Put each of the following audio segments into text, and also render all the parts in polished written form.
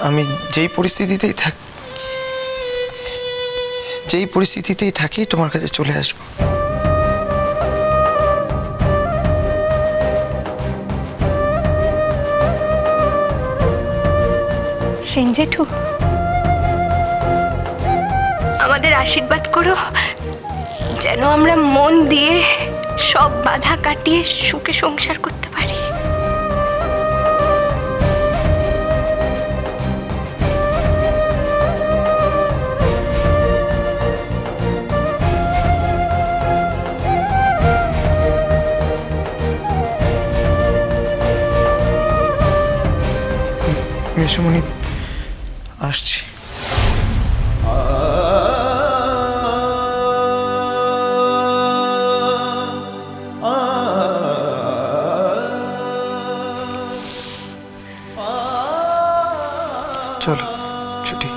আমি যেই পরিস্থিতিতেই থাকি তোমার কাছে চলে আসবো। সেন জেঠু, আমাদের আশীর্বাদ করো যেন আমরা মন দিয়ে সব বাধা কাটিয়ে সুখে সংসার করতে পারি। মেসোমণি, আসছি। চলো ছুটি।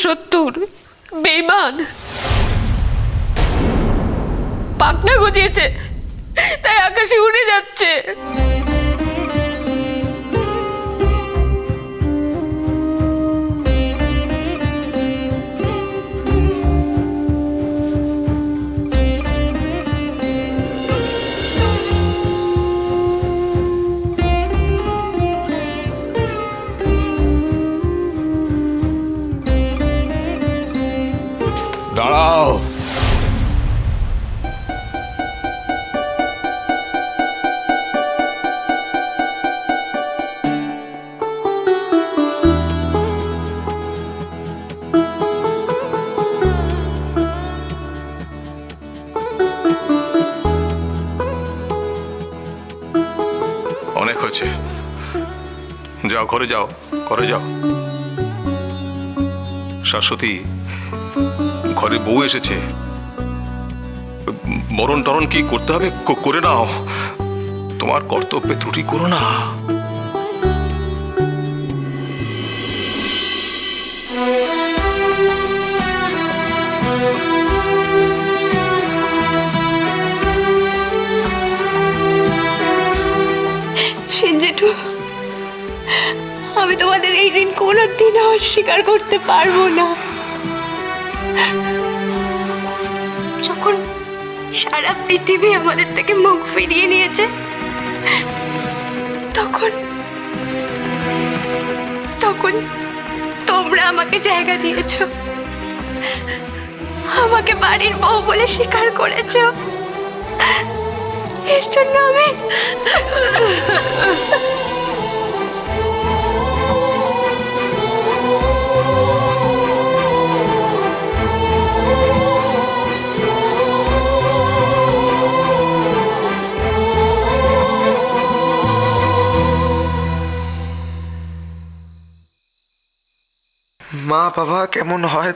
সত্তর বেঈমান, পাখনা গজিয়েছে তাই আকাশে উড়ে যাচ্ছে। দাঁড়াও। অনেক হয়েছে, যাও ঘরে যাও, ঘরে যাও। শাশ্বতী, ঘরে বউ এসেছে, মরণ টরণ কি করতে হবে করে নাও, তোমার কর্তব্যে ত্রুটি করো না। সেন জেঠু, আমি তোমাদের এই ঋণ কোনোদিন অস্বীকার করতে পারবো না। যখন সারা পৃথিবী আমাদের থেকে মুখ ফিরিয়ে নিয়েছে, তখন তোমরা আমাকে জায়গা দিয়েছ, আমাকে বাড়ির বউ বলে স্বীকার করেছ। এর জন্য আমি মা বাবা কেমন হয়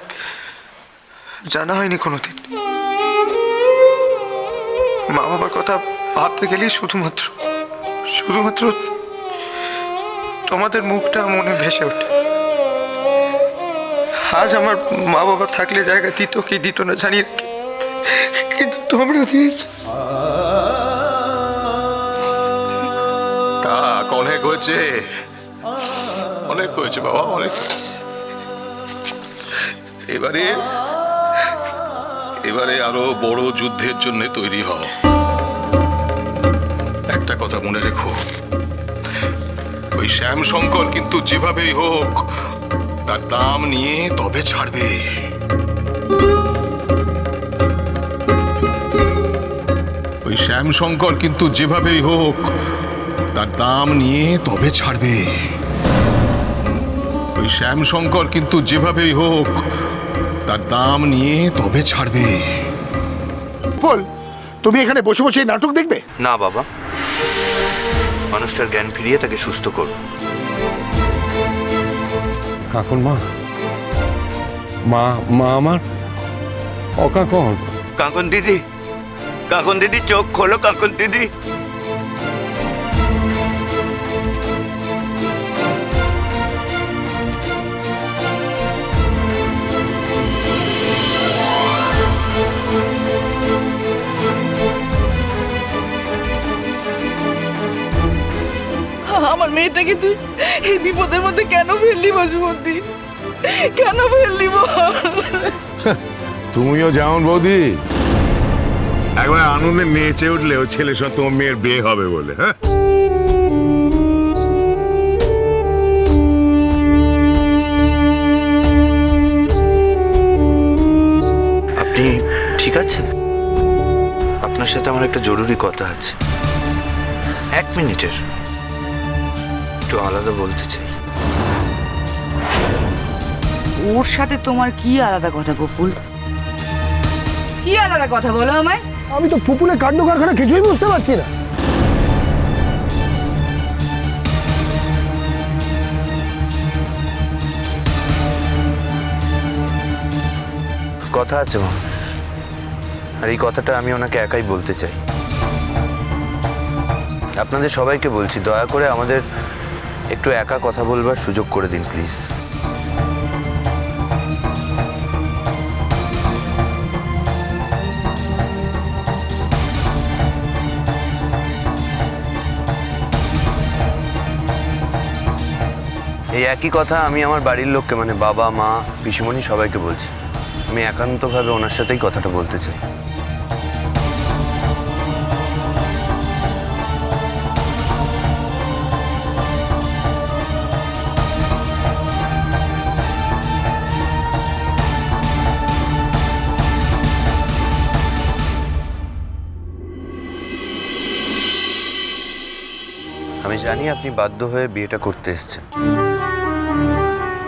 জানা হয়নি কোনোদিন। মা বাবার কথা ভাবতে গেলেই শুধুমাত্র তোমাদের মুখটা মনে ভেসে ওঠে। আজ আমার মা বাবা থাকলে জায়গা দিত কি দিত না জানি না, কিন্তু তোমরা দিয়েছ। থাক, অনেক হয়েছে, অনেক হয়েছে বাবা, অনেক। এবারে আরো বড় যুদ্ধের জন্য তৈরি হও। একটা কথা মনে রেখো, ওই শ্যাম শঙ্কর কিন্তু যেভাবেই হোক তার দাম নিয়ে তবে ছাড়বে। ওই শ্যাম শঙ্কর কিন্তু যেভাবেই হোক তার দাম নিয়ে তবে ছাড়বে। ওই শ্যাম শঙ্কর কিন্তু যেভাবেই হোক তার দাম নিয়ে তবে ছাড়বে। বল, তুমি এখানে বসে বসে এই নাটক দেখবে? না বাবা, মানুষটার জ্ঞান ফিরিয়ে তাকে সুস্থ করব। কাকন মা, মা আমার অকাকন। কাকন দিদি চোখ খোলো, কাকন দিদি। আমার মেয়েটাকে তুই এই বিপদের মধ্যে কেন ফেললি বাসুমতি? কেন ফেললি বল? তুমিও যেমন বৌদি একবার আনন্দে নেচে উঠলে ও ছেলের সঙ্গে তোমার মেয়ের বিয়ে হবে বলে। হ্যাঁ, আপনি ঠিক আছেন? আপনার সাথে আমার একটা জরুরি কথা আছে, 1 মিনিটের, একটু আলাদা বলতে চাই। ওর সাথে তোমার কি আলাদা কথা বকুল? কি আলাদা কথা বলো আমায়? আমি তো পুপুলের কাণ্ড কারখানা কিছুই বুঝতে পারছি না। কথা আছে মা, আর এই কথাটা আমি ওনাকে একাই বলতে চাই। আপনাদের সবাইকে বলছি, দয়া করে আমাদের একটু একা কথা বলবার সুযোগ করে দিন প্লিজ। এই একই কথা আমি আমার বাড়ির লোককে, মানে বাবা, মা, পিসিমণি সবাইকে বলছি। আমি একান্তভাবে ওনার সাথেই কথাটা বলতে চাই। আমি জানি আপনি বাধ্য হয়ে বিয়েটা করতে এসেছেন,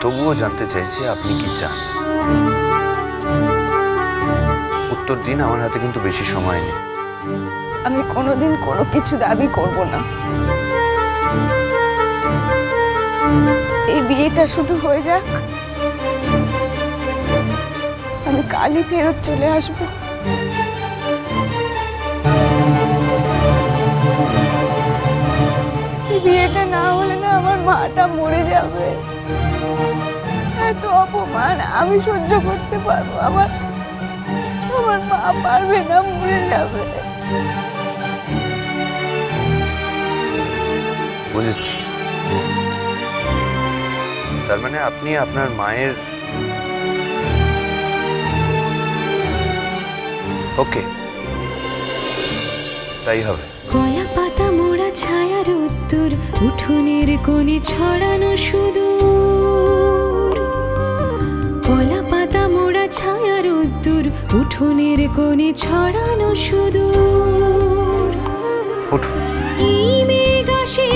তবুও জানতে চাইছি আপনি কি চান। উত্তর দিন, আমার হাতে কিন্তু বেশি সময় নেই। আমি কোনোদিন কোনো কিছু দাবি করব না। এই বিয়েটা শুধু হয়ে যাক, আমি কালই ফেরত চলে আসবো। এই বিয়েটা না হলে না আমার মাটা মরে যাবে। এত অপমান আমি সহ্য করতে পারবো? আমার মা পারবে না, মরে যাবে। বুঝেছি, তার মানে আপনি আপনার মায়ের, ওকে, তাই হবে। কলা পাতা মোড়া ছায়ার উত্তর, উঠোনের কোণে ছড়ানো সুদূর। কলা পাতা মোড়া ছায়ার উত্তর, উঠোনের কোণে ছড়ানো সুদূর। উঠুন। এই মেঘ আসে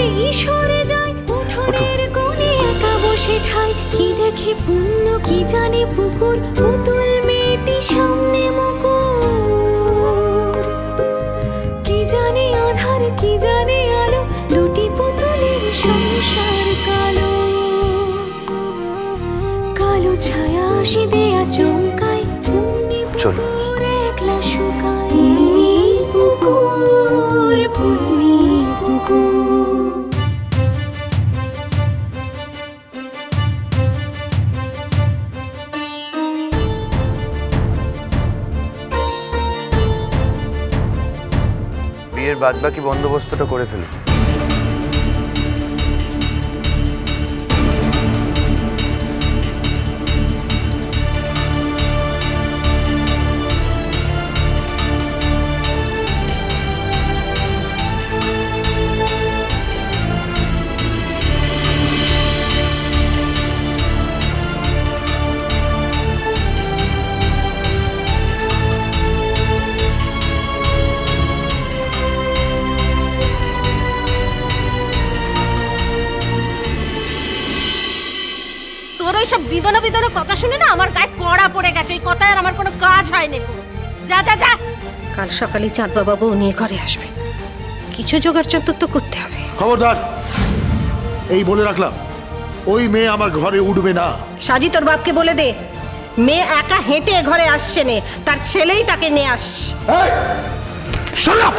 সরে যায়, উঠোনের কোণে একা বসে ঠাই। কি দেখে পুণ্য কি জানে পুকুর, পুতুল মেয়েটি সামনে মুকুর। কি জানে আধার কি জানে আলো, দুটি পুতুলের সংসার কালো। কালো ছায়া আসে দেয়া চমকায়, পুণ্যি পুকুর একলা শুকায়। পুকুর পুণ্যি পুকুর। বিয়ের বাদবাকি বন্দোবস্তটা করে ফেলুন। এইসব বিদনা বিদনা কথা শুনে না আমার গায়ে কড়া পড়ে গেছে। এই কথায় আর আমার কোনো কাজ হয়নি। যা যা যা, কাল সকালে চাঁদ বাবা বউ নিয়ে ঘরে আসবে, কিছু জোগাড় যন্ত্র তো করতে হবে। খবরদার, এই বলে রাখলাম, ওই মেয়ে আমার ঘরে উঠবে না। সাজি তোর বাপকে বলে দে, মেয়ে একা হেঁটে ঘরে আসছে নে, তার ছেলেই তাকে নিয়ে আসছে। এই, shut up!